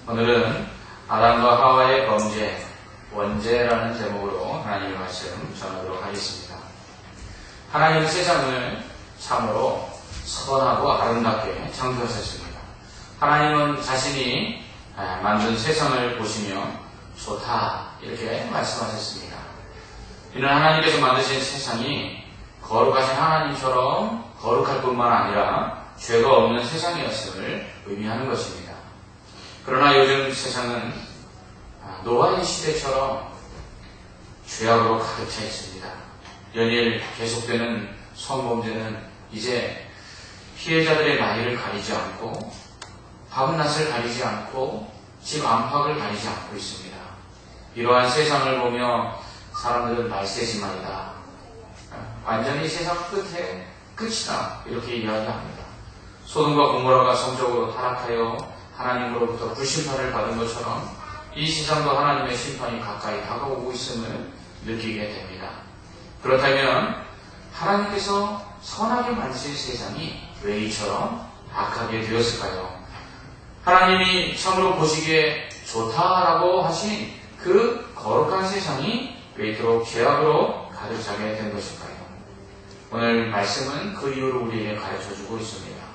오늘은 아담과 하와의 범죄, 원죄라는 제목으로 하나님의 말씀 전하도록 하겠습니다. 하나님은 세상을 참으로 선하고 아름답게 창조하셨습니다. 하나님은 자신이 만든 세상을 보시며 좋다 이렇게 말씀하셨습니다. 이는 하나님께서 만드신 세상이 거룩하신 하나님처럼 거룩할 뿐만 아니라 죄가 없는 세상이었음을 의미하는 것입니다. 그러나 요즘 세상은 노아의 시대처럼 죄악으로 가득 차 있습니다. 연일 계속되는 성범죄는 이제 피해자들의 나이를 가리지 않고 밤낮을 가리지 않고 집 안팎을 가리지 않고 있습니다. 이러한 세상을 보며 사람들은 말세지만이다. 완전히 세상 끝에 끝이다. 이렇게 이야기합니다. 소돔과 고모라가 성적으로 타락하여 하나님으로부터 불심판을 받은 것처럼 이 세상도 하나님의 심판이 가까이 다가오고 있음을 느끼게 됩니다. 그렇다면 하나님께서 선하게 만드신 세상이 왜 이처럼 악하게 되었을까요? 하나님이 참으로 보시기에 좋다라고 하신 그 거룩한 세상이 왜 이토록 죄악으로 가득 차게 된 것일까요? 오늘 말씀은 그 이유를 우리에게 가르쳐주고 있습니다.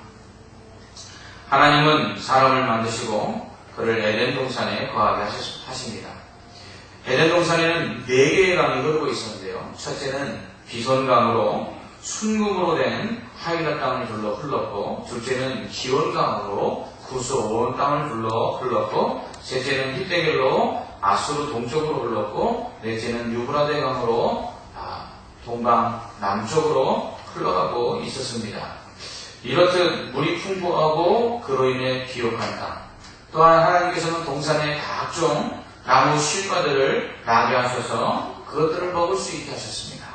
하나님은 사람을 만드시고 그를 에덴 동산에 거하게 하십니다. 에덴 동산에는 4개의 강이 흐르고 있었는데요. 첫째는 비손강으로 순금으로 된 하위라 땅을 흘렀고, 둘째는 기온강으로 구스 온 땅을 흘렀고, 셋째는 히데겔로 아수르 동쪽으로 흘렀고, 넷째는 유브라데 강으로 동방 남쪽으로 흘러가고 있었습니다. 이렇듯 물이 풍부하고 그로 인해 비옥한 땅, 또한 하나님께서는 동산에 각종 나무 실과들을 나게 하셔서 그것들을 먹을 수 있게 하셨습니다.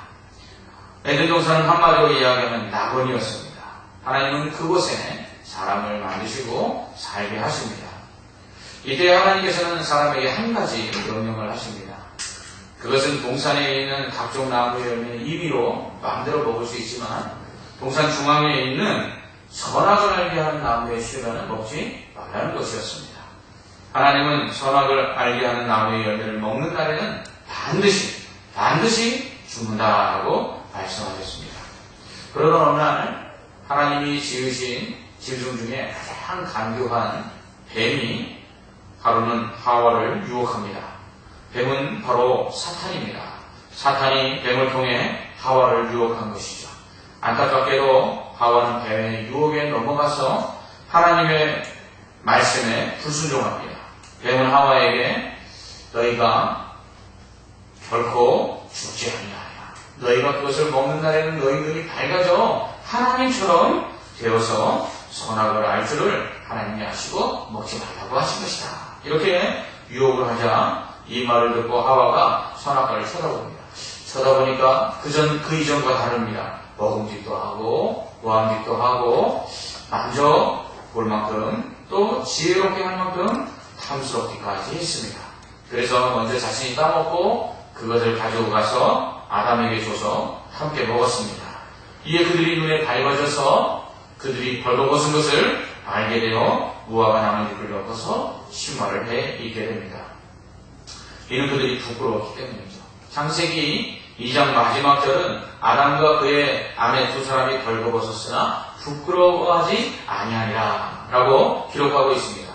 에덴 동산은 한마디로 이야기하면 낙원이었습니다. 하나님은 그곳에 사람을 만드시고 살게 하십니다. 이때 하나님께서는 사람에게 한 가지 명령을 하십니다. 그것은 동산에 있는 각종 나무의 열매는 임의로 마음대로 먹을 수 있지만 동산 중앙에 있는 선악을 알게 하는 나무의 실과는 먹지 말라는 것이었습니다. 하나님은 선악을 알게 하는 나무의 열매를 먹는 날에는 반드시 죽는다라고 말씀하셨습니다. 그러던 어느 날 하나님이 지으신 짐승 중에 가장 간교한 뱀이 하루는 하와를 유혹합니다. 뱀은 바로 사탄입니다. 사탄이 뱀을 통해 하와를 유혹한 것이죠. 안타깝게도 하와는 뱀의 유혹에 넘어가서 하나님의 말씀에 불순종합니다. 뱀은 하와에게 너희가 결코 죽지 아니하리라. 너희가 그것을 먹는 날에는 너희 눈이 밝아져 하나님처럼 되어서 선악을 알 줄을 하나님이 아시고 먹지 말라고 하신 것이다. 이렇게 유혹을 하자 이 말을 듣고 하와가 선악과를 쳐다봅니다. 쳐다보니까 그 이전과 다릅니다. 먹음직도 하고 보암직도 하고 만져볼 만큼 또 지혜롭게 할 만큼 탐스럽기까지 했습니다. 그래서 먼저 자신이 따먹고 그것을 가지고 가서 아담에게 줘서 함께 먹었습니다. 이에 그들이 눈에 밝아져서 그들이 벌거벗은 것을 알게 되어 무화과 나뭇잎을 엮어서 신발을 해 입게 됩니다. 이는 그들이 부끄러웠기 때문이죠. 창세기 2장 마지막 절은 아담과 그의 아내 두 사람이 벌거벗었으나 부끄러워하지 아니하리라 라고 기록하고 있습니다.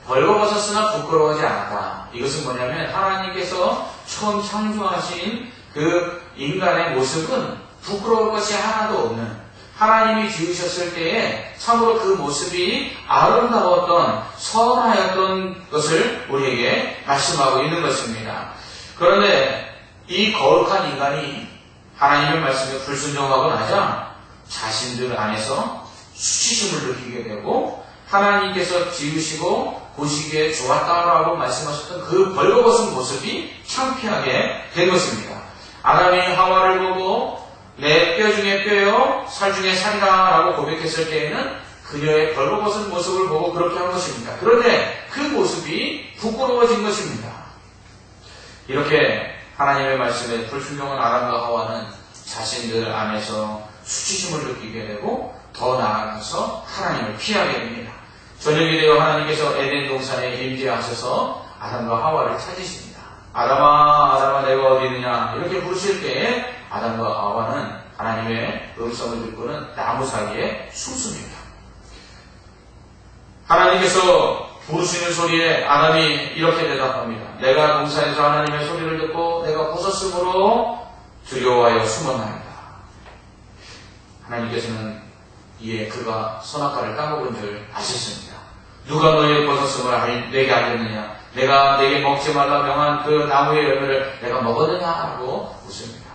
벌거벗었으나 부끄러워하지 않았다. 이것은 뭐냐면 하나님께서 처음 창조하신 그 인간의 모습은 부끄러울 것이 하나도 없는, 하나님이 지으셨을 때에 참으로 그 모습이 아름다웠던 선하였던 것을 우리에게 말씀하고 있는 것입니다. 그런데 이 거룩한 인간이 하나님의 말씀에 불순종하고 나자 자신들 안에서 수치심을 느끼게 되고 하나님께서 지으시고 보시기에 좋았다라고 말씀하셨던 그 벌거벗은 모습이 창피하게 된 것입니다. 아담이 하와를 보고 내 뼈 중에 뼈요 살 중에 살이다 라고 고백했을 때에는 그녀의 벌거벗은 모습을 보고 그렇게 한 것입니다. 그런데 그 모습이 부끄러워진 것입니다. 이렇게 하나님의 말씀에 불순종한 아담과 하와는 자신들 안에서 수치심을 느끼게 되고 더 나아가서 하나님을 피하게 됩니다. 저녁이 되어 하나님께서 에덴 동산에 임재하셔서 아담과 하와를 찾으십니다. 아담아, 아담아, 내가 어디 있느냐? 이렇게 부르실 때 아담과 하와는 하나님의 음성을 듣고는 나무 사이에 숨습니다. 하나님께서 부르시는 소리에 아담이 이렇게 대답합니다. 내가 동산에서 하나님의 소리를 듣고 내가 벗었으므로 두려워하여 숨었나이다. 하나님께서는 이에 그가 선악과를 까먹은 줄 아셨습니다. 누가 너의 벗었음을 내게 알렸느냐? 내가 내게 먹지 말라 명한 그 나무의 열매를 내가 먹었느냐? 하고 묻습니다.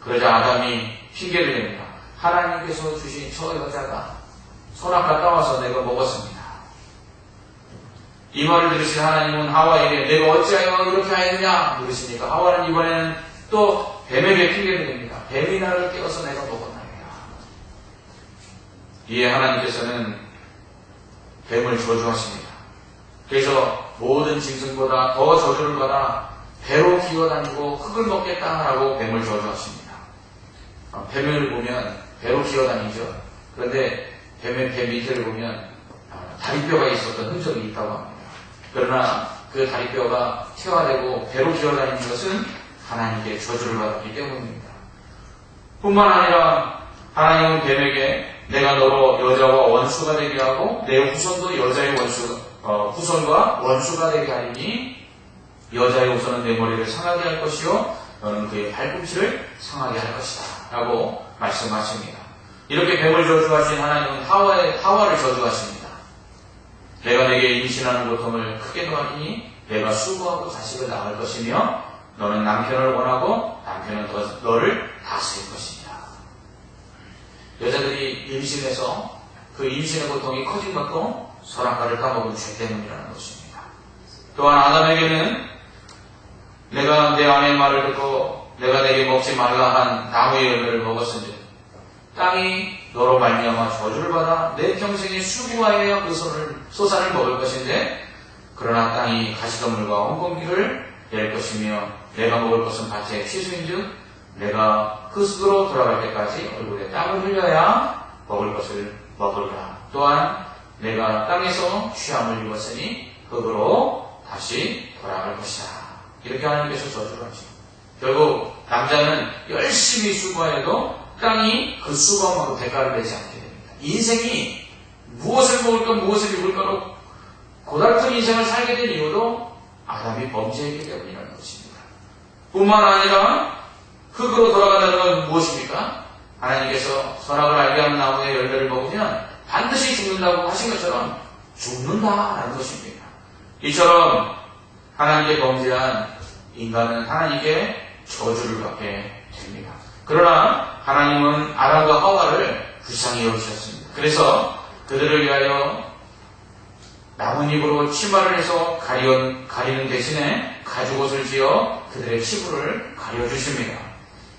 그러자 아담이 핑계를 냅니다. 하나님께서 주신 저 여자가 선악과 따와서 내가 먹었습니다. 이 말을 들으신 하나님은 하와에게 내가 어찌하여 이렇게 하였느냐 물으십니까? 하와는 이번에는 또 뱀에게 핑계를 냅니다. 뱀이 나를 깨워서 내가 먹었나이다. 이에 하나님께서는 뱀을 저주하십니다. 그래서 모든 짐승보다 더 저주를 받아 배로 기어다니고 흙을 먹겠다라고 뱀을 저주하십니다. 뱀을 보면 배로 기어다니죠. 그런데 뱀의 배 밑을 보면 다리뼈가 있었던 흔적이 있다고 합니다. 그러나 그 다리뼈가 퇴화되고 배로 기어다니는 것은 하나님께 저주를 받았기 때문입니다. 뿐만 아니라 하나님은 뱀에게 내가 너로 여자와 원수가 되게 하고 내 후손도 여자의 후손과 원수가 되게 하리니 여자의 후손은 내 머리를 상하게 할 것이요 너는 그의 발꿈치를 상하게 할 것이다 라고 말씀하십니다. 이렇게 뱀을 저주하신 하나님은 하와를 저주하십니다. 내가 내게 임신하는 고통을 크게 더하리니 내가 수고하고 자식을 낳을 것이며 너는 남편을 원하고 남편은 너를 다스릴 것이다. 여자들이 임신해서 그 임신의 고통이 커진 것도 선악과를 까먹은 죄 때문이라는 것입니다. 또한 아담에게는 내가 내 아내의 말을 듣고 내가 내게 먹지 말라 한 나무의 열매를 먹었으니 땅이 너로 말미암아 저주를 받아 내 평생에 수고하여 그 소산을 먹을 것인데 그러나 땅이 가시덤물과 엉겅퀴를 낼 것이며 내가 먹을 것은 밭의 취수인즉 내가 그 흙으로 돌아갈 때까지 얼굴에 땀을 흘려야 먹을 것을 먹으리라. 또한 내가 땅에서 취함을 입었으니 흙으로 다시 돌아갈 것이다. 이렇게 하나님께서 저주를 하죠. 결국 남자는 열심히 수고해도 땅이 그 수고함으로 대가를 내지 않게 됩니다. 인생이 무엇을 먹을까 무엇을 입을까로 고달픈 인생을 살게 된 이유도 아담이 범죄했기 때문이라는 것입니다. 뿐만 아니라 흙으로 돌아간다는 건 무엇입니까? 하나님께서 선악을 알게 하는 나무의 열매를 먹으면 반드시 죽는다고 하신 것처럼 죽는다라는 것입니다. 이처럼 하나님께 범죄한 인간은 하나님께 저주를 받게 됩니다. 그러나 하나님은 아담과 하와를 불쌍히 여기셨습니다. 그래서 그들을 위하여 나뭇잎으로 치마를 해서 가리는 대신에 가죽옷을 지어 그들의 피부를 가려주십니다.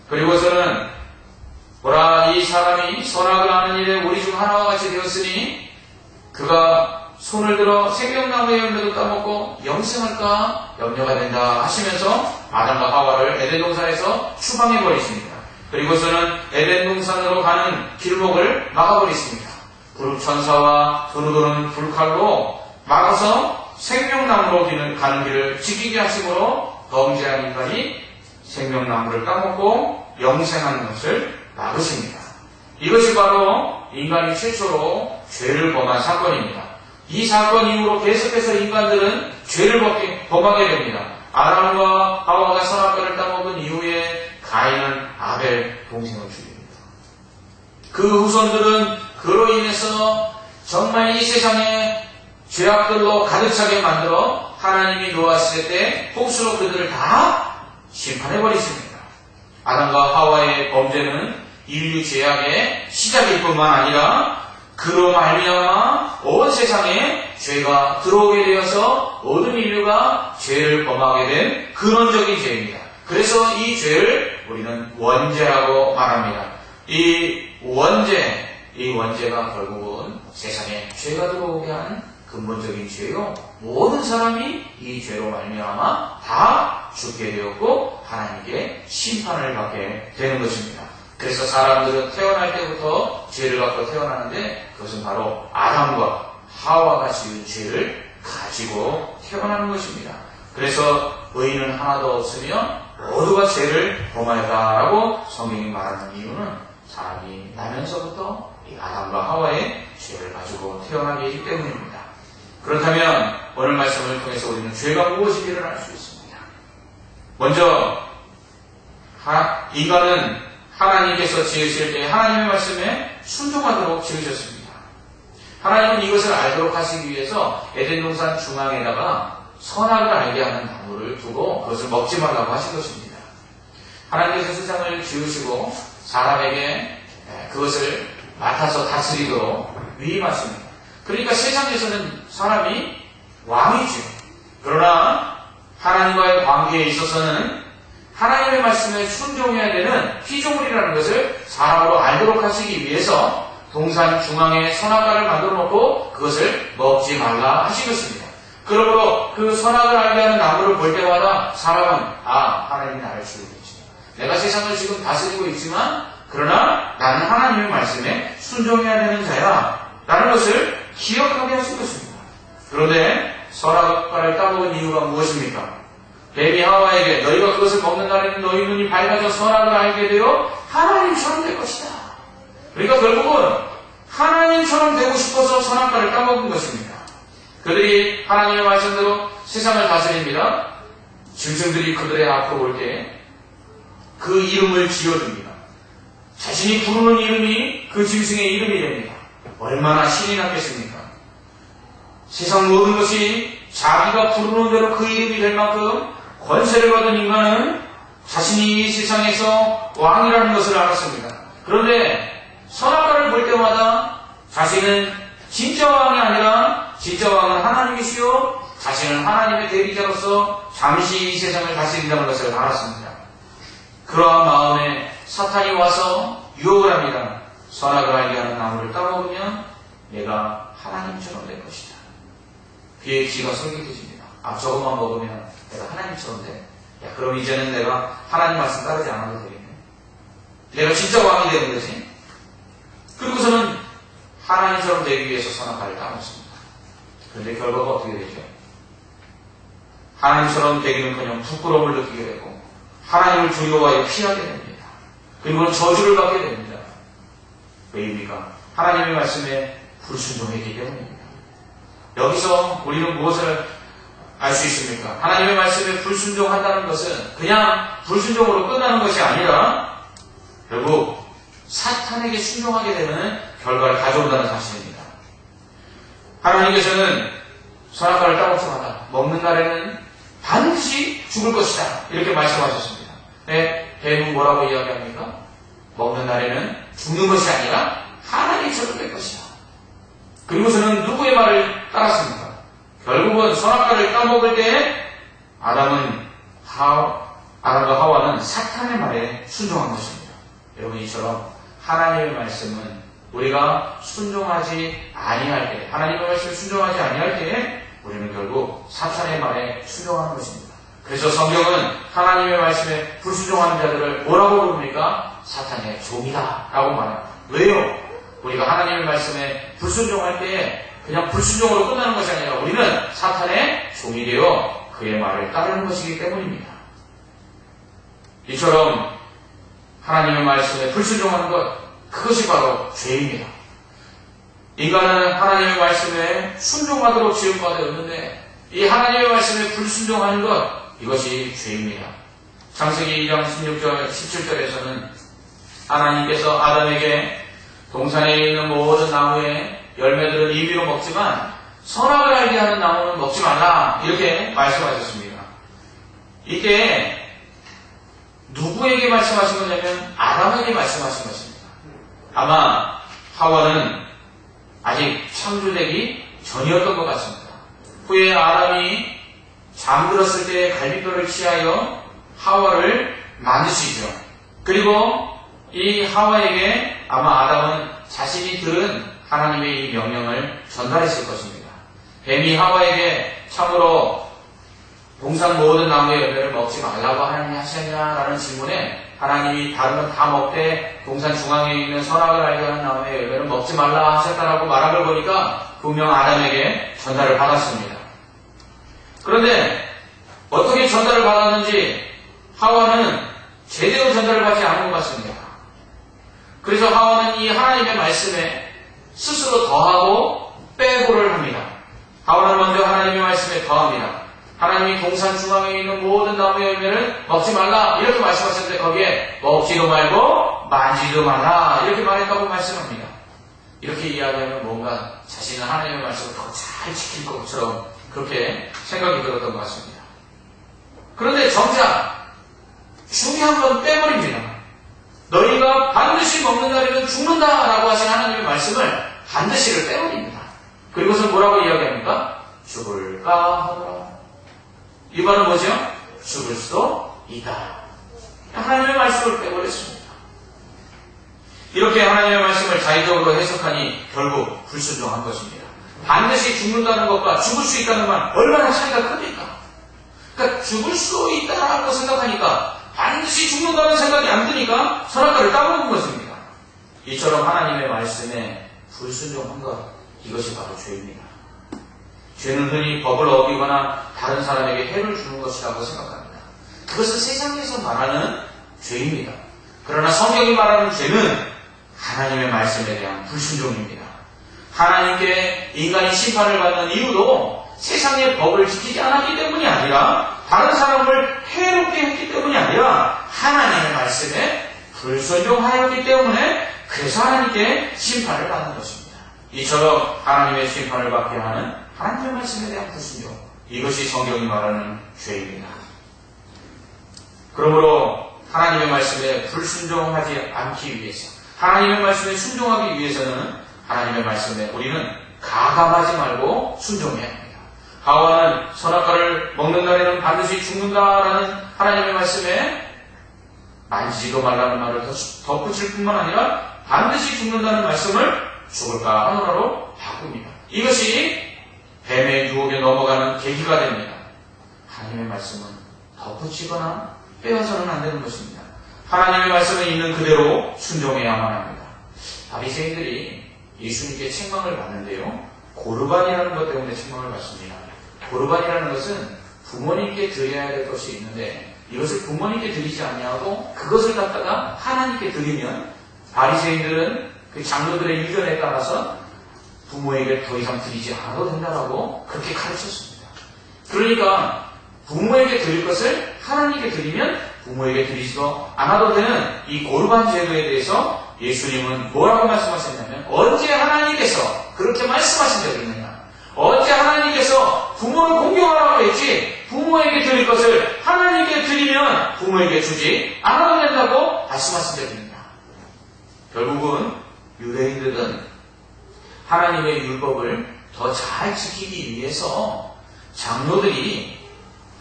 그리고서는 보라 이 사람이 선악을 하는 일에 우리 중 하나와 같이 되었으니 그가 손을 들어 생명나무의 열매도 따먹고 영생할까 염려가 된다 하시면서 아담과 하와를 에덴 동산에서 추방해 버리십니다. 그리고서는 에덴 동산으로 가는 길목을 막아버리십니다. 불천사와 두루두는 불칼로 막아서 생명나무로 가는 길을 지키게 하심으로 범죄한 인간이 생명나무를 까먹고 영생하는 것을 막으십니다. 이것이 바로 인간이 최초로 죄를 범한 사건입니다. 이 사건 이후로 계속해서 인간들은 죄를 범하게 됩니다. 아담과 하와가 선악과를 따먹은 이후에 가인은 아벨 동생을 죽입니다. 그 후손들은 그로 인해서 정말 이 세상에 죄악들로 가득 차게 만들어 하나님이 노하실 때 홍수로 그들을 다 심판해버리십니다. 아담과 하와의 범죄는 인류 죄악의 시작일 뿐만 아니라 그로 말미암아 온 세상에 죄가 들어오게 되어서 모든 인류가 죄를 범하게 된 근원적인 죄입니다. 그래서 이 죄를 우리는 원죄라고 말합니다. 이 원죄가 결국은 세상에 죄가 들어오게 하는 근본적인 죄요. 모든 사람이 이 죄로 말미암아 다 죽게 되었고 하나님께 심판을 받게 되는 것입니다. 그래서 사람들은 태어날 때부터 죄를 갖고 태어나는데 그것은 바로 아담과 하와가 지은 죄를 가지고 태어나는 것입니다. 그래서 의인은 하나도 없으며 모두가 죄를 범하였다라고 성경이 말하는 이유는 사람이 나면서부터 이 아담과 하와의 죄를 가지고 태어나게 되기 때문입니다. 그렇다면 오늘 말씀을 통해서 우리는 죄가 무엇인지를 알 수 있습니다. 먼저 인간은 하나님께서 지으실 때 하나님의 말씀에 순종하도록 지으셨습니다. 하나님은 이것을 알도록 하시기 위해서 에덴 동산 중앙에다가 선악을 알게 하는 나무를 두고 그것을 먹지 말라고 하신 것입니다. 하나님께서 세상을 지으시고 사람에게 그것을 맡아서 다스리도록 위임하십니다. 그러니까 세상에서는 사람이 왕이죠. 그러나 하나님과의 관계에 있어서는 하나님의 말씀에 순종해야 되는 피조물이라는 것을 사람으로 알도록 하시기 위해서 동산 중앙에 선악과를 만들어 놓고 그것을 먹지 말라 하신 것입니다. 그러므로 그 선악을 알게 하는 나무를 볼 때마다 사람은 하나님이 나를 지으고 계시다. 내가 세상을 지금 다스리고 있지만 그러나 나는 하나님의 말씀에 순종해야 되는 자야 라는 것을 기억하게 하신 것입니다. 그런데 선악과를 따먹은 이유가 무엇입니까? 뱀이 하와에게 너희가 그것을 먹는 날에는 너희 눈이 밝아져 선악을 알게 되어 하나님처럼 될 것이다. 그러니까 결국은 하나님처럼 되고 싶어서 선악과를 따먹은 것입니다. 그들이 하나님의 말씀대로 세상을 다스립니다. 짐승들이 그들의 앞으로 올 때 그 이름을 지어줍니다. 자신이 부르는 이름이 그 짐승의 이름이 됩니다. 얼마나 신이 났겠습니까? 세상 모든 것이 자기가 부르는 대로 그 이름이 될 만큼 권세를 받은 인간은 자신이 이 세상에서 왕이라는 것을 알았습니다. 그런데 선악과를 볼 때마다 자신은 진짜 왕이 아니라 진짜 왕은 하나님이시요 자신은 하나님의 대리자로서 잠시 이 세상을 다스린다는 것을 알았습니다. 그러한 마음에 사탄이 와서 유혹을 합니다. 선악을 알게 하는 나무를 따먹으면 내가 하나님처럼 될 것이다. 그의 귀가 솔깃해집니다. 저것만 먹으면 내가 하나님처럼 돼. 그럼 이제는 내가 하나님 말씀 따르지 않아도 되겠네. 내가 진짜 왕이 되는 거지. 그리고서는 하나님처럼 되기 위해서 선악과를 따먹습니다. 그런데 결과가 어떻게 되죠? 하나님처럼 되기는커녕 부끄러움을 느끼게 되고 하나님을 두려워하여 피하게 됩니다. 그리고는 저주를 받게 됩니다. 왜입니까? 하나님의 말씀에 불순종했기 때문입니다. 여기서 우리는 무엇을 알 수 있습니까? 하나님의 말씀에 불순종한다는 것은 그냥 불순종으로 끝나는 것이 아니라 결국 사탄에게 순종하게 되는 결과를 가져온다는 사실입니다. 하나님께서는 선악과를 따먹자마자 먹는 날에는 반드시 죽을 것이다 이렇게 말씀하셨습니다. 뱀은 뭐라고 이야기합니까? 먹는 날에는 죽는 것이 아니라 하나님처럼 될 것이다. 그리고서는 누구의 말을 따랐습니까? 결국은 선악과를 따먹을 때 아담과 하와는 사탄의 말에 순종한 것입니다. 여러분 이처럼 하나님의 말씀은 우리가 순종하지 아니할 때, 하나님의 말씀에 순종하지 아니할 때 우리는 결국 사탄의 말에 순종하는 것입니다. 그래서 성경은 하나님의 말씀에 불순종하는 자들을 뭐라고 부릅니까? 사탄의 종이다 라고 말합니다. 왜요? 우리가 하나님의 말씀에 불순종할 때 그냥 불순종으로 끝나는 것이 아니라 우리는 사탄의 종이 되어 그의 말을 따르는 것이기 때문입니다. 이처럼 하나님의 말씀에 불순종하는 것, 그것이 바로 죄입니다. 인간은 하나님의 말씀에 순종하도록 지음받아 되었는데 이 하나님의 말씀에 불순종하는 것, 이것이 죄입니다. 창세기 2장 16절, 17절에서는 하나님께서 아담에게 동산에 있는 모든 나무의 열매들은 임의로 먹지만 선악을 알게 하는 나무는 먹지 말라 이렇게 말씀하셨습니다. 이게 누구에게 말씀하신 거냐면 아담에게 말씀하신 것입니다. 아마 하와는 아직 창조되기 전이었던 것 같습니다. 후에 아담이 잠들었을 때 갈빗뼈를 취하여 하와를 만드시죠. 그리고 이 하와에게 아마 아담은 자신이 들은 하나님의 이 명령을 전달했을 것입니다. 뱀이 하와에게 참으로 동산 모든 나무의 열매를 먹지 말라고 하나님이 하셨냐라는 질문에 하나님이 다른 건 다 먹되 동산 중앙에 있는 선악을 알게 하는 나무의 열매를 먹지 말라 하셨다라고 말한 걸 보니까 분명 아담에게 전달을 받았습니다. 그런데 어떻게 전달을 받았는지 하와는 제대로 전달을 받지 않은 것 같습니다. 그래서 하와는 이 하나님의 말씀에 스스로 더하고 빼고를 합니다. 하와는 먼저 하나님의 말씀에 더합니다. 하나님이 동산 중앙에 있는 모든 나무의 열매를 먹지 말라 이렇게 말씀하셨는데 거기에 먹지도 말고 만지도 말라 이렇게 말했다고 말씀합니다. 이렇게 이야기하면 뭔가 자신은 하나님의 말씀을 더 잘 지킬 것처럼 그렇게 생각이 들었던 것 같습니다. 그런데 정작 중요한 건 빼버립니다. 너희가 반드시 먹는 날에는 죽는다라고 하신 하나님의 말씀을 반드시를 빼버립니다. 그리고서 뭐라고 이야기합니까? 죽을까 하더라. 이 말은 뭐죠? 죽을 수도 있다. 하나님의 말씀을 빼버렸습니다. 이렇게 하나님의 말씀을 자의적으로 해석하니 결국 불순종한 것입니다. 반드시 죽는다는 것과 죽을 수 있다는 말 얼마나 차이가 큽니까? 그러니까 죽을 수 있다라고 생각하니까 반드시 죽는다는 생각이 안 드니까 선악과를 따먹는 것입니다. 이처럼 하나님의 말씀에 불순종한 것, 이것이 바로 죄입니다. 죄는 흔히 법을 어기거나 다른 사람에게 해를 주는 것이라고 생각합니다. 그것은 세상에서 말하는 죄입니다. 그러나 성경이 말하는 죄는 하나님의 말씀에 대한 불순종입니다. 하나님께 인간이 심판을 받는 이유도 세상의 법을 지키지 않았기 때문이 아니라 다른 사람을 해롭게 했기 때문이 아니라 하나님의 말씀에 불순종하였기 때문에 그래서 하나님께 심판을 받는 것입니다. 이처럼 하나님의 심판을 받게 하는 하나님의 말씀에 대한 불순종, 이것이 성경이 말하는 죄입니다. 그러므로 하나님의 말씀에 불순종하지 않기 위해서, 하나님의 말씀에 순종하기 위해서는 하나님의 말씀에 우리는 가감하지 말고 순종해야 합니다. 하와는 선악과를 먹는 날에는 반드시 죽는다라는 하나님의 말씀에 만지지도 말라는 말을 덧붙일 뿐만 아니라 반드시 죽는다는 말씀을 죽을까 하노라로 바꿉니다. 이것이 뱀의 유혹에 넘어가는 계기가 됩니다. 하나님의 말씀은 덧붙이거나 빼어서는 안 되는 것입니다. 하나님의 말씀은 있는 그대로 순종해야만 합니다. 바리새인들이 예수님께 책망을 받는데요. 고르반이라는 것 때문에 책망을 받습니다. 고르반이라는 것은 부모님께 드려야 될 것이 있는데 이것을 부모님께 드리지 않냐고 그것을 갖다가 하나님께 드리면 바리새인들은 그 장로들의 의견에 따라서 부모에게 더 이상 드리지 않아도 된다라고 그렇게 가르쳤습니다. 그러니까 부모에게 드릴 것을 하나님께 드리면 부모에게 드리지도 않아도 되는 이 고르반 제도에 대해서 예수님은 뭐라고 말씀하셨냐면 언제 하나님께서 그렇게 말씀하신 적이 있느냐, 언제 하나님께서 부모를 공경하라고 했지 부모에게 드릴 것을 하나님께 드리면 부모에게 주지 않아도 된다고 말씀하신 적이 있느냐. 결국은 유대인들은 하나님의 율법을 더 잘 지키기 위해서 장로들이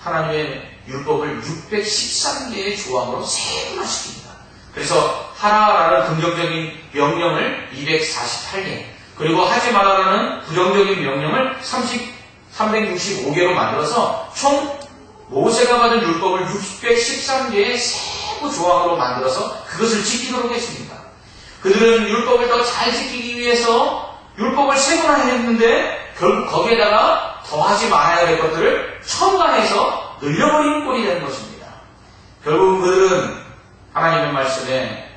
하나님의 율법을 613개의 조항으로 세분화시킵니다. 그래서 하라라는 긍정적인 명령을 248개, 그리고 하지 말아라는 부정적인 명령을 365개로 만들어서 총 모세가 받은 율법을 613개의 세부 조항으로 만들어서 그것을 지키도록 했습니다. 그들은 율법을 더 잘 지키기 위해서 율법을 세분화했는데 결국 거기에다가 더하지 말아야 될 것들을 첨가해서 늘려버리는 꼴이 되는 것입니다. 결국 그들은 하나님의 말씀에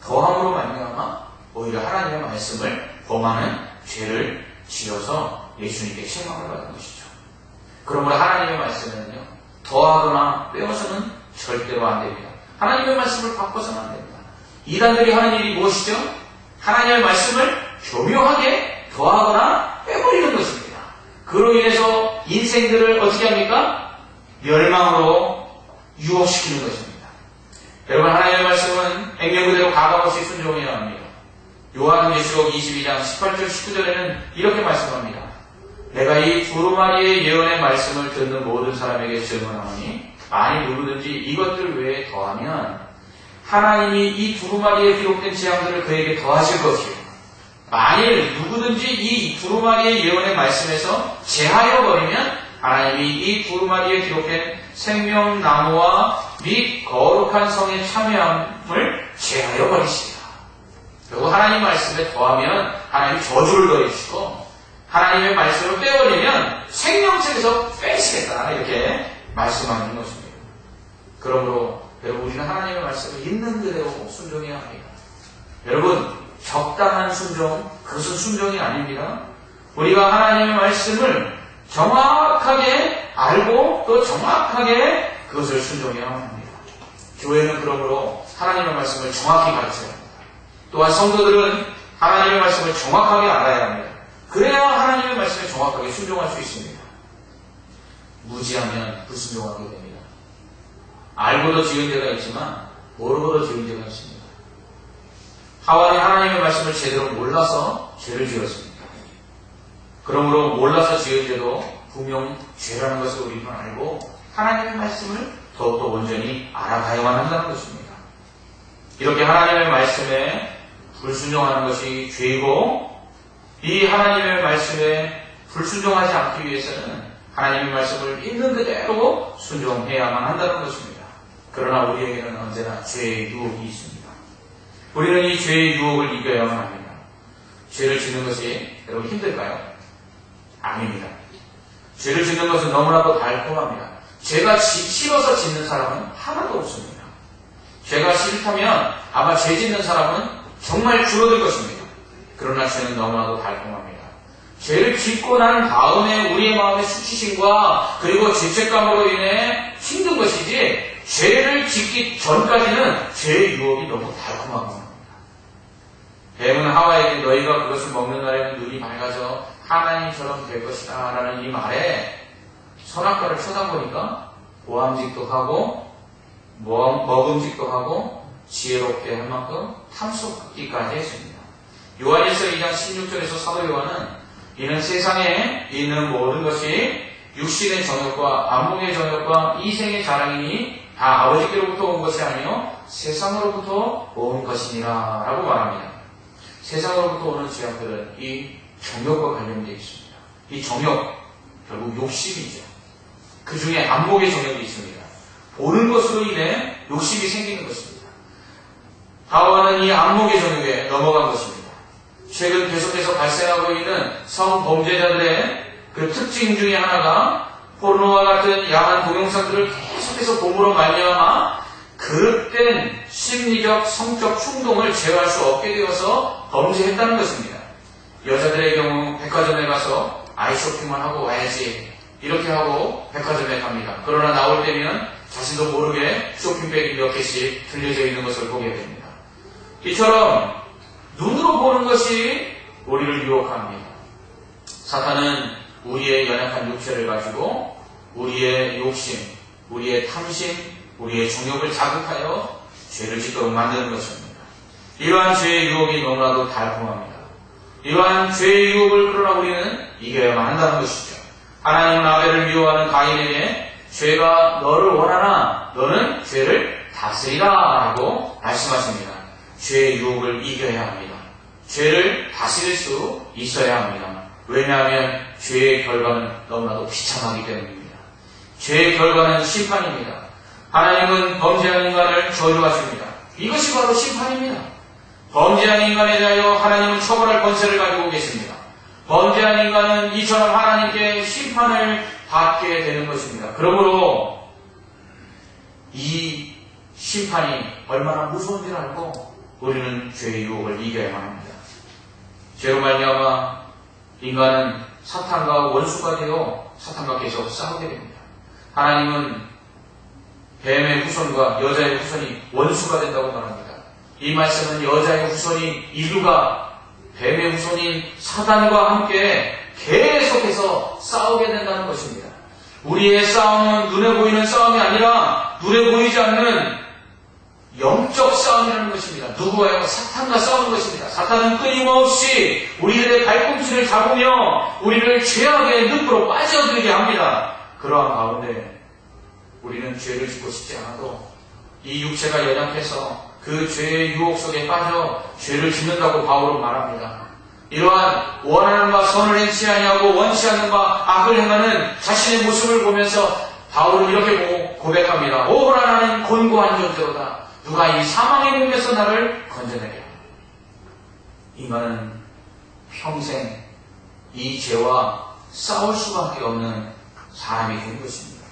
더함으로 말미암아 오히려 하나님의 말씀을 범하는 죄를 지어서 예수님께 책망을 받은 것이죠. 그러므로 하나님의 말씀에는요, 더하거나 빼어서는 절대로 안 됩니다. 하나님의 말씀을 바꿔서는 안 됩니다. 이단들이 하는 일이 무엇이죠? 하나님의 말씀을 교묘하게 더하거나 빼버리는 것입니다. 그로 인해서 인생들을 어떻게 합니까? 멸망으로 유혹시키는 것입니다. 여러분, 하나님의 말씀은 액면 그대로 가감없이 순종해야 합니다. 요한계시록 22장 18절 19절에는 이렇게 말씀합니다. 내가 이 두루마리의 예언의 말씀을 듣는 모든 사람에게 증언하노니 만일 누구든지 이것들 외에 더하면 하나님이 이 두루마리에 기록된 재앙들을 그에게 더하실 것이요, 만일 누구든지 이 두루마리의 예언의 말씀에서 제하여 버리면 하나님이 이 두루마리에 기록된 생명나무와 및 거룩한 성의 참여함을 제하여 버리시리라. 그리고 하나님 말씀에 더하면 하나님이 저주를 더해주시고 하나님의 말씀을 빼버리면 생명책에서 빼시겠다 이렇게 말씀하는 것입니다. 그러므로 여러분 우리는 하나님의 말씀을 있는 그대로 순종해야 합니다. 여러분 적당한 순종 그것은 순종이 아닙니다. 우리가 하나님의 말씀을 정확하게 알고 또 정확하게 그것을 순종해야 합니다. 교회는 그러므로 하나님의 말씀을 정확히 가르쳐야 합니다. 또한 성도들은 하나님의 말씀을 정확하게 알아야 합니다. 그래야 하나님의 말씀에 정확하게 순종할 수 있습니다. 무지하면 불순종하게 됩니다. 알고도 지은 죄가 있지만 모르고도 지은 죄가 있습니다. 하와는 하나님의 말씀을 제대로 몰라서 죄를 지었습니다. 그러므로 몰라서 지은 죄도 분명 죄라는 것을 우리는 알고 하나님의 말씀을 더욱더 온전히 알아가야만 한다는 것입니다. 이렇게 하나님의 말씀에 불순종하는 것이 죄이고 이 하나님의 말씀에 불순종하지 않기 위해서는 하나님의 말씀을 있는 그대로 순종해야만 한다는 것입니다. 그러나 우리에게는 언제나 죄의 유혹이 있습니다. 우리는 이 죄의 유혹을 이겨야만 합니다. 죄를 짓는 것이 여러분 힘들까요? 아닙니다. 죄를 짓는 것은 너무나도 달콤합니다. 죄가 싫어서 짓는 사람은 하나도 없습니다. 죄가 싫다면 아마 죄 짓는 사람은 정말 줄어들 것입니다. 그러나 죄는 너무나도 달콤합니다. 죄를 짓고 난 다음에 우리의 마음의 수치심과 그리고 죄책감으로 인해 힘든 것이지 죄를 짓기 전까지는 죄의 유혹이 너무 달콤한 겁니다. 뱀은 하와에게 너희가 그것을 먹는 날에는 눈이 밝아져 하나님처럼 될 것이다 라는 이 말에 선악과를 쳐다보니까 보암직도 하고 먹음직도 하고 지혜롭게 할 만큼 탐욕하기까지 했습니다. 요한일서 2장 16절에서 사도 요한은 이는 세상에 있는 모든 것이 육신의 정욕과 안목의 정욕과 이생의 자랑이니 다 아버지께로부터 온 것이 아니요 세상으로부터 온 것이니라 라고 말합니다. 세상으로부터 오는 죄악들은 이 정욕과 관련되어 있습니다. 이 정욕, 결국 욕심이죠. 그 중에 안목의 정욕이 있습니다. 보는 것으로 인해 욕심이 생기는 것입니다. 하와는 이 안목의 정욕에 넘어간 것입니다. 최근 계속해서 발생하고 있는 성범죄자들의 그 특징 중에 하나가 포르노와 같은 야한 동영상들을 계속해서 봄으로 말미암아 그릇된 심리적, 성적 충동을 제어할 수 없게 되어서 범죄했다는 것입니다. 여자들의 경우 백화점에 가서 아이 쇼핑만 하고 와야지 이렇게 하고 백화점에 갑니다. 그러나 나올 때면 자신도 모르게 쇼핑백이 몇 개씩 들려져 있는 것을 보게 됩니다. 이처럼 눈으로 보는 것이 우리를 유혹합니다. 사탄은 우리의 연약한 육체를 가지고 우리의 욕심, 우리의 탐심, 우리의 정욕을 자극하여 죄를 짓도록 만드는 것입니다. 이러한 죄의 유혹이 너무나도 달콤합니다. 이러한 죄의 유혹을 그러나 우리는 이겨야만 한다는 것이죠. 하나님은 아벨을 미워하는 가인에게 죄가 너를 원하나 너는 죄를 다스리라 라고 말씀하십니다. 죄의 유혹을 이겨야 합니다. 죄를 다스릴 수 있어야 합니다. 왜냐하면 죄의 결과는 너무나도 비참하기 때문입니다. 죄의 결과는 심판입니다. 하나님은 범죄한 인간을 저주하십니다. 이것이 바로 심판입니다. 범죄한 인간에 대하여 하나님은 처벌할 권세를 가지고 계십니다. 범죄한 인간은 이처럼 하나님께 심판을 받게 되는 것입니다. 그러므로 이 심판이 얼마나 무서운지를 알고 우리는 죄의 유혹을 이겨야만 합니다. 죄로 말미암아 인간은 사탄과 원수가 되어 사탄과 계속 싸우게 됩니다. 하나님은 뱀의 후손과 여자의 후손이 원수가 된다고 말합니다. 이 말씀은 여자의 후손인 인류가 뱀의 후손인 사단과 함께 계속해서 싸우게 된다는 것입니다. 우리의 싸움은 눈에 보이는 싸움이 아니라 눈에 보이지 않는 영적 싸움이라는 것입니다. 누구와요? 사탄과 싸우는 것입니다. 사탄은 끊임없이 우리들의 발꿈치를 잡으며 우리를 죄악의 늪으로 빠져들게 합니다. 그러한 가운데 우리는 죄를 짓고 싶지 않아도 이 육체가 연약해서 그 죄의 유혹 속에 빠져 죄를 짓는다고 바울은 말합니다. 이러한 원하는 바 선을 행치 아니하고 원치 않는 바 악을 행하는 자신의 모습을 보면서 바울은 이렇게 고백합니다. 오호라 나는 곤고한 존재로다. 누가 이 사망의 몸에서 나를 건져내랴. 인간은 평생 이 죄와 싸울 수밖에 없는 사람이 된 것입니다.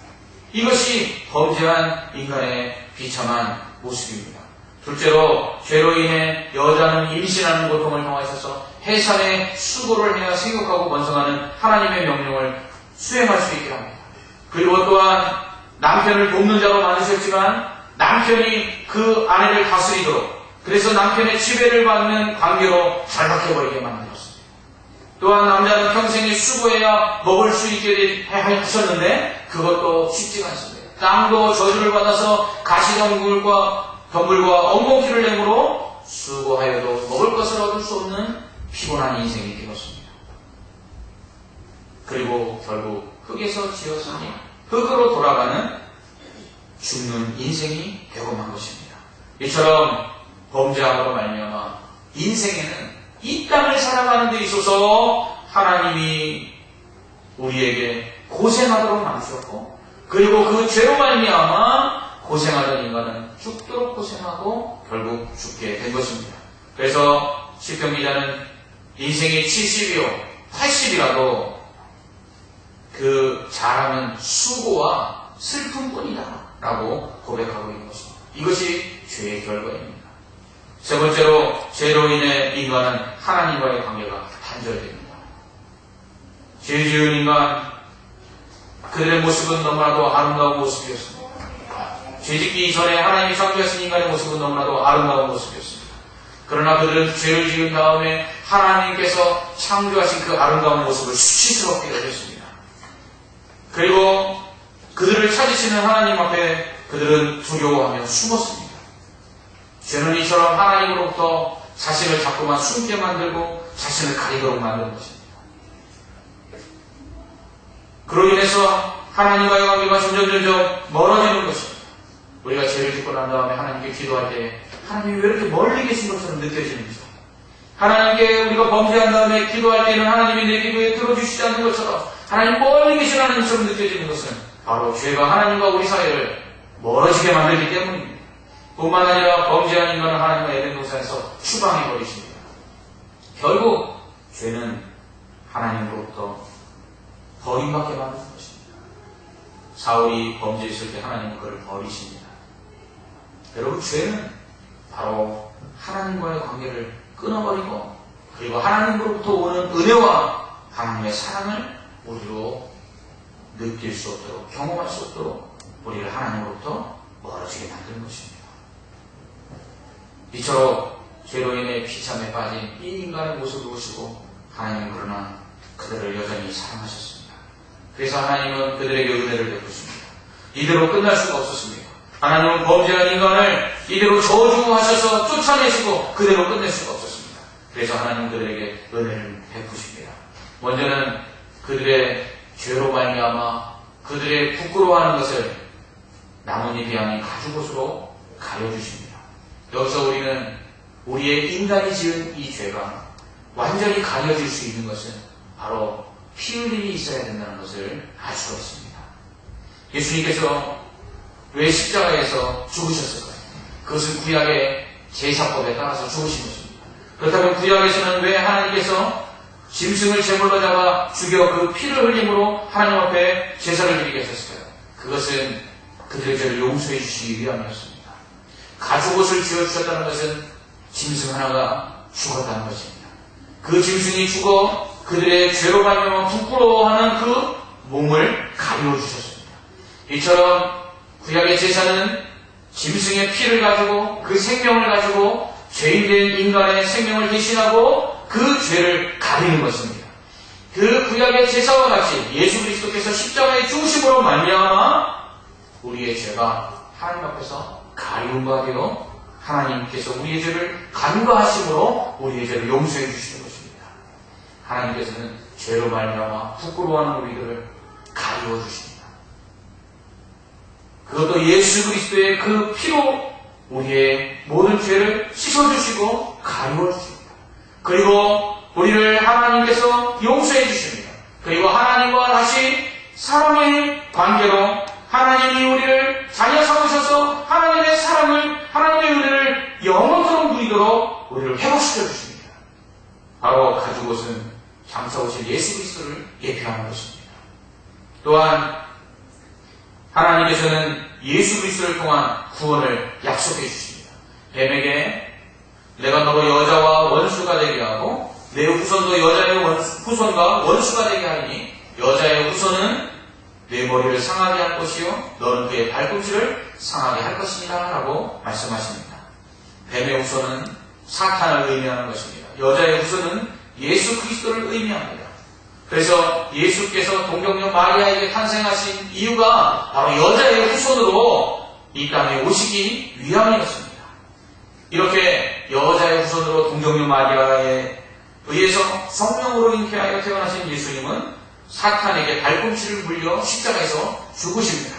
이것이 범죄한 인간의 비참한 모습입니다. 둘째로 죄로 인해 여자는 임신하는 고통을 당하셔서 해산의 수고를 해야 생육하고 번성하는 하나님의 명령을 수행할 수 있게 합니다. 그리고 또한 남편을 돕는 자로 만드셨지만 남편이 그 아내를 다스리도록, 그래서 남편의 지배를 받는 관계로 절박해버리게 만들었습니다. 또한 남자는 평생에 수고해야 먹을 수 있게 하셨는데 그것도 쉽지가 않습니다. 땅도 저주를 받아서 가시덤불과 엉겅퀴를 내므로 수고하여도 먹을 것을 얻을 수 없는 피곤한 인생이 되었습니다. 그리고 결국 흙에서 지었으니 흙으로 돌아가는 죽는 인생이 되고 만 것입니다. 이처럼 범죄함으로 말미암아 인생에는 이 땅을 살아가는 데 있어서 하나님이 우리에게 고생하도록 만드셨고, 그리고 그 죄로 말미암아 고생하던 인간은 죽도록 고생하고 결국 죽게 된 것입니다. 그래서 시편 기자는 인생이 70이요 80이라도 그 잘하면 수고와 슬픔뿐이다 라고 고백하고 있는 것입니다. 이것이 죄의 결과입니다. 세 번째로 죄로 인해 인간은 하나님과의 관계가 단절됩니다. 죄 지은 인간, 그들의 모습은 너무나도 아름다운 모습이었습니다. 죄짓기 이전에 하나님이 창조하신 인간의 모습은 너무나도 아름다운 모습이었습니다. 그러나 그들은 죄를 지은 다음에 하나님께서 창조하신 그 아름다운 모습을 수치스럽게 여겼습니다. 그리고 그들을 찾으시는 하나님 앞에 그들은 두려워하며 숨었습니다. 죄는 이처럼 하나님으로부터 자신을 자꾸만 숨게 만들고 자신을 가리도록 만드는 것입니다. 그로 인해서 하나님과의 관계가 점점 멀어지는 것입니다. 우리가 죄를 짓고 난 다음에 하나님께 기도할 때 하나님이 왜 이렇게 멀리 계신 것처럼 느껴지는지, 하나님께 우리가 범죄한 다음에 기도할 때는 하나님이 내 기도에 들어주시지 않는 것처럼 하나님 멀리 계신 하나님처럼 느껴지는 것은 바로 죄가 하나님과 우리 사이를 멀어지게 만들기 때문입니다. 뿐만 아니라 범죄한 인간은 하나님과 에덴 동산에서 추방해버리십니다. 결국 죄는 하나님으로부터 버림받게 만드는 것입니다. 사울이 범죄했을 때 하나님은 그를 버리십니다. 여러분, 죄는 바로 하나님과의 관계를 끊어버리고, 그리고 하나님으로부터 오는 은혜와 하나님의 사랑을 우리로 느낄 수 없도록, 경험할 수 없도록 우리를 하나님으로부터 멀어지게 만드는 것입니다. 이처럼 죄로 인해 비참에 빠진 이 인간의 모습을 보시고 하나님은 그러나 그들을 여전히 사랑하셨습니다. 그래서 하나님은 그들에게 은혜를 베푸십니다. 이대로 끝날 수가 없었습니다. 하나님은 범죄한 인간을 이대로 저주하셔서 쫓아내시고 그대로 끝낼 수가 없었습니다. 그래서 하나님은 그들에게 은혜를 베푸십니다. 먼저는 그들의 죄로 말미암아 그들의 부끄러워하는 것을 나뭇잎이 아닌 가죽옷으로 가려주십니다. 여기서 우리는 우리의 인간이 지은 이 죄가 완전히 가려질 수 있는 것은 바로 피 흘림이 있어야 된다는 것을 알 수가 있습니다. 예수님께서 왜 십자가에서 죽으셨을까요? 그것은 구약의 제사법에 따라서 죽으신 것입니다. 그렇다면 구약에서는 왜 하나님께서 짐승을 제물로 잡아 죽여 그 피를 흘림으로 하나님 앞에 제사를 드리게 하셨을까요? 그것은 그들의 죄를 용서해 주시기 위함이었습니다. 가죽옷을 지어주셨다는 것은 짐승 하나가 죽었다는 것입니다. 그 짐승이 죽어 그들의 죄로 말미암아 부끄러워하는 그 몸을 가리워 주셨습니다. 이처럼 구약의 제사는 짐승의 피를 가지고 그 생명을 가지고 죄인된 인간의 생명을 대신하고 그 죄를 가리는 것입니다. 그 구약의 제사와 같이 예수 그리스도께서 십자가의 죽으심으로 말미암아 우리의 죄가 하나님 앞에서 가리움과 되어 하나님께서 우리의 죄를 간과하심으로 우리의 죄를 용서해 주시는 것입니다. 하나님께서는 죄로 말미암아 부끄러워하는 우리들을 가리워 주십니다. 그것도 예수 그리스도의 그 피로 우리의 모든 죄를 씻어주시고 가리워 주십니다. 그리고 우리를 하나님께서 용서해 주십니다. 그리고 하나님과 다시 사랑의 관계로 하나님이 우리를 자녀 삼으셔서 하나님의 사랑을, 하나님의 은혜를 영원토록 누리도록 우리를 회복시켜 주십니다. 바로 가죽옷은 장차 오실 예수 그리스도를 예표하는 것입니다. 또한 하나님께서는 예수 그리스도를 통한 구원을 약속해 주십니다. 뱀에게 내가 너로 여자와 원수가 되게 하고 내 후손도 여자의 후손과 원수가 되게 하니 여자의 후손은 내 머리를 상하게 할 것이요 너는 그의 발꿈치를 상하게 할 것이니라 라고 말씀하십니다. 뱀의 후손은 사탄을 의미하는 것입니다. 여자의 후손은 예수 그리스도를 의미합니다. 그래서 예수께서 동정녀 마리아에게 탄생하신 이유가 바로 여자의 후손으로 이 땅에 오시기 위함이었습니다. 이렇게 여자의 후손으로 동정녀 마리아에 의해서 성령으로 잉태하여 태어나신 예수님은 사탄에게 발꿈치를 물려 십자가에서 죽으십니다.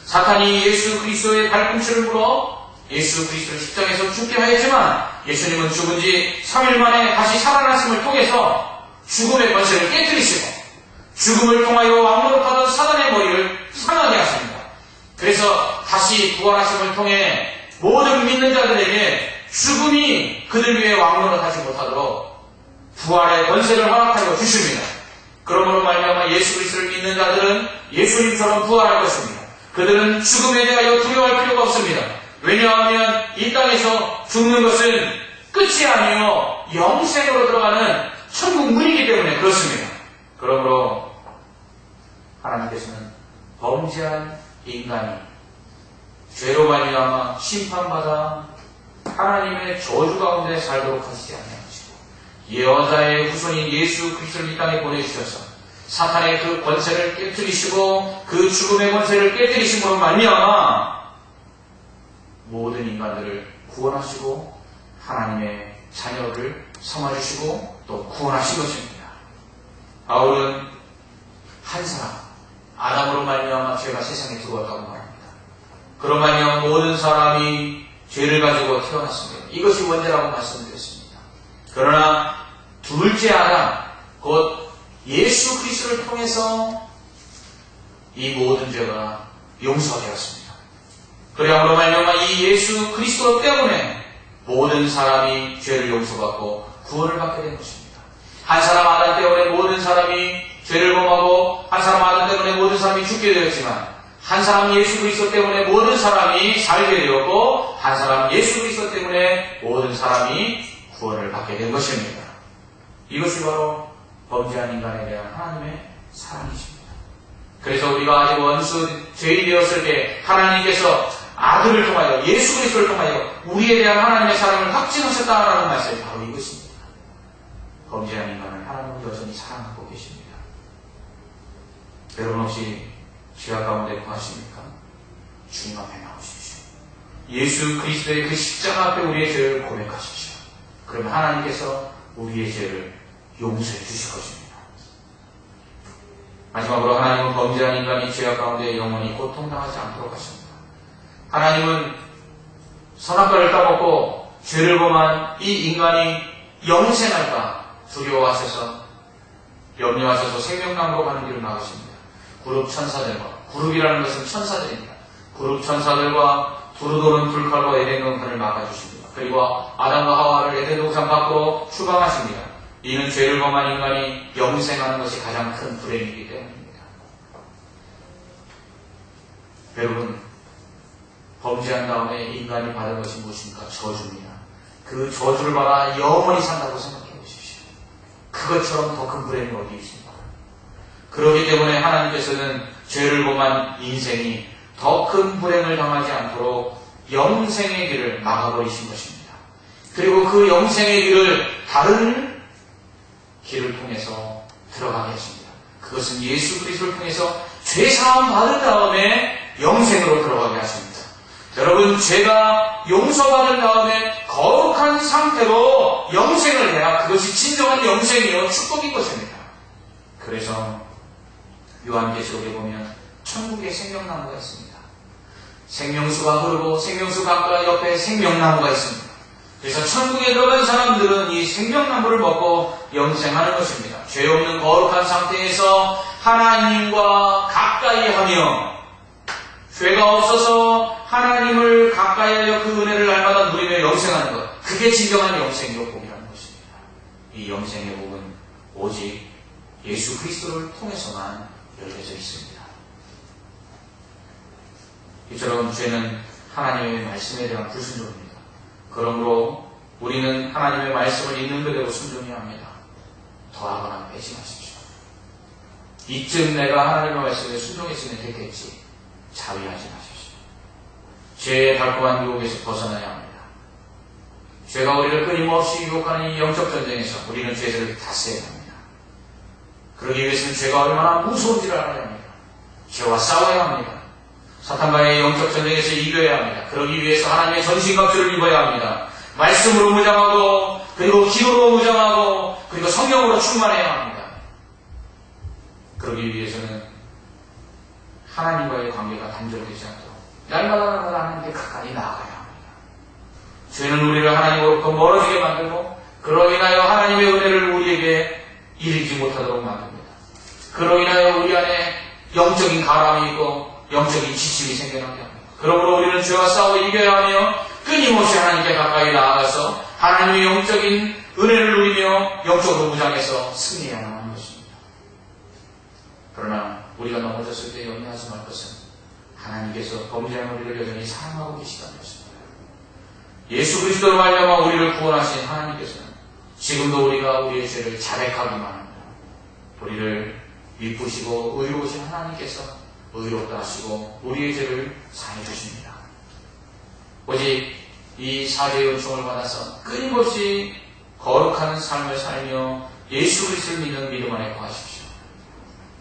사탄이 예수 그리스도의 발꿈치를 물어 예수 그리스도를 십자가에서 죽게 하였지만 예수님은 죽은 지 3일 만에 다시 살아나심을 통해서 죽음의 권세를 깨뜨리시고 죽음을 통하여 왕노릇하던 사단의 머리를 상하게 하십니다. 그래서 다시 부활하심을 통해 모든 믿는 자들에게 죽음이 그들 위해 왕노릇하지 못하도록 부활의 권세를 허락하여 주십니다. 그러므로 말미암아 예수 그리스도를 믿는 자들은 예수님처럼 부활할 것입니다. 그들은 죽음에 대하여 두려워할 필요가 없습니다. 왜냐하면 이 땅에서 죽는 것은 끝이 아니요 영생으로 들어가는 천국 문이기 때문에 그렇습니다. 그러므로 하나님께서는 범죄한 인간이 죄로 말미암아 심판받아 하나님의 저주 가운데 살도록 하시지 아니하시고 여자의 후손인 예수 그리스도를 이 땅에 보내주셔서 사탄의 그 권세를 깨뜨리시고 그 죽음의 권세를 깨뜨리심으로 말미암아 모든 인간들을 구원하시고 하나님의 자녀를 삼아주시고 또 구원하신 것입니다. 바울은 한 사람 아담으로 말미암아 죄가 세상에 들어왔다고 말합니다. 그런 말미암아 모든 사람이 죄를 가지고 태어났습니다. 이것이 원죄라고 말씀드렸습니다. 그러나 둘째 아담 곧 예수 그리스도를 통해서 이 모든 죄가 용서되었습니다. 그리함으로 말미암아 이 예수 그리스도 때문에 모든 사람이 죄를 용서받고 구원을 받게 된 것입니다. 한 사람 아담 때문에 모든 사람이 죄를 범하고 한 사람 아담 때문에 모든 사람이 죽게 되었지만 한 사람 예수 그리스도 때문에 모든 사람이 살게 되었고 한 사람 예수 그리스도 때문에 모든 사람이 구원을 받게 된 것입니다. 이것이 바로 범죄한 인간에 대한 하나님의 사랑이십니다. 그래서 우리가 아직 원수 죄인이 되었을 때 하나님께서 아들을 통하여 예수 그리스도를 통하여 우리에 대한 하나님의 사랑을 확증하셨다라는 말씀이 바로 이것입니다. 범죄한 인간을 하나님은 여전히 사랑하고 계십니다. 여러분 혹시 죄악 가운데 거하십니까? 주님 앞에 나오십시오. 예수 그리스도의 그 십자가 앞에 우리의 죄를 고백하십시오. 그러면 하나님께서 우리의 죄를 용서해 주실 것입니다. 마지막으로 하나님은 범죄한 인간이 죄악 가운데 영원히 고통당하지 않도록 하십니다. 하나님은 선악과를 따먹고 죄를 범한 이 인간이 영생할까 두려워하셔서 염려하셔서 생명나무로 가는 길을 막으십니다. 그룹 천사들과 그룹이라는 것은 천사들입니다. 그룹 천사들과 두루도는 불칼과 에덴 동산을 막아주십니다. 그리고 아담과 하와를 에덴 동산 밖으로 추방하십니다. 이는 죄를 범한 인간이 영생하는 것이 가장 큰 불행이기 때문입니다. 여러분 범죄한 다음에 인간이 받은 것이 무엇입니까? 저주입니다. 그 저주를 받아 영원히 산다고 생각해 보십시오. 그것처럼 더 큰 불행이 어디 있습니까? 그렇기 때문에 하나님께서는 죄를 범한 인생이 더 큰 불행을 당하지 않도록 영생의 길을 막아버리신 것입니다. 그리고 그 영생의 길을 다른 길을 통해서 들어가게 하십니다. 그것은 예수 그리스도를 통해서 죄사함 받은 다음에 영생으로 들어가게 하십니다. 여러분 죄가 용서받은 다음에 거룩한 상태로 영생을 해야 그것이 진정한 영생이요 축복인 것입니다. 그래서 요한계시록에 보면 천국에 생명나무가 있습니다. 생명수가 흐르고 생명수 가까이 옆에 생명나무가 있습니다. 그래서 천국에 들어간 사람들은 이 생명나무를 먹고 영생하는 것입니다. 죄 없는 거룩한 상태에서 하나님과 가까이 하며 죄가 없어서 하나님을 가까이 하여 그 은혜를 날마다 누리며 영생하는 것. 그게 진정한 영생의 복이라는 것입니다. 이 영생의 복은 오직 예수 그리스도를 통해서만 열려져 있습니다. 이처럼 죄는 하나님의 말씀에 대한 불순종입니다. 그러므로 우리는 하나님의 말씀을 있는 그대로 순종해야 합니다. 더하거나 빼지 마십시오. 이쯤 내가 하나님의 말씀에 순종했으면 됐겠지. 자위하지 마십시오. 죄의 달콤한 유혹에서 벗어나야 합니다. 죄가 우리를 끊임없이 유혹하는 이 영적 전쟁에서 우리는 죄를 다스려야 합니다. 그러기 위해서는 죄가 얼마나 무서운지를 알아야 합니다. 죄와 싸워야 합니다. 사탄과의 영적 전쟁에서 이겨야 합니다. 그러기 위해서 하나님의 전신갑주를 입어야 합니다. 말씀으로 무장하고 그리고 기도로 무장하고 그리고 성령으로 충만해야 합니다. 그러기 위해서는 하나님과의 관계가 단절되지 않도록 날마다 하나님께 가까이 나아가야 합니다. 죄는 우리를 하나님으로부터 멀어지게 만들고 그로 인하여 하나님의 은혜를 우리에게 이르지 못하도록 만듭니다. 그로 인하여 우리 안에 영적인 가람이 있고 영적인 지침이 생겨나게 합니다. 그러므로 우리는 죄와 싸워 이겨야 하며 끊임없이 하나님께 가까이 나아가서 하나님의 영적인 은혜를 누리며 영적으로 무장해서 승리해야 하는 것입니다. 그러나 우리가 넘어졌을 때 염려하지 말 것은 하나님께서 범죄한 우리를 여전히 사랑하고 계시다는 것입니다. 예수 그리스도로 말미암아 우리를 구원하신 하나님께서는 지금도 우리가 우리의 죄를 자백하기만 합니다. 우리를 미쁘시고 의로우신 하나님께서 의롭다 하시고 우리의 죄를 사해 주십니다. 오직 이 사죄의 은총을 받아서 끊임없이 거룩한 삶을 살며 예수 그리스도를 믿는 믿음 안에 거하십시오.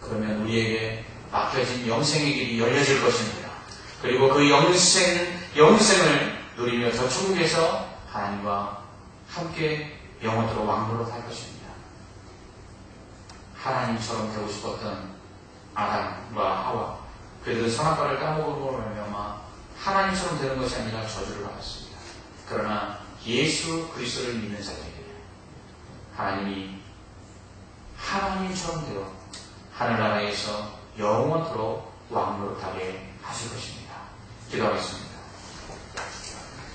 그러면 우리에게 맡겨진 영생의 길이 열려질 것입니다. 그리고 그 영생을 누리며 저 천국에서 하나님과 함께 영원토록 왕노릇 할 것입니다. 하나님처럼 되고 싶었던 아담과 하와 그들은 선악과를 따먹음으로 말미암아 하나님처럼 되는 것이 아니라 저주를 받았습니다. 그러나 예수 그리스도를 믿는 자들에게 하나님이 하나님처럼 되어 하늘나라에서 영원토록 왕노릇하게 하실 것입니다. 기도하겠습니다.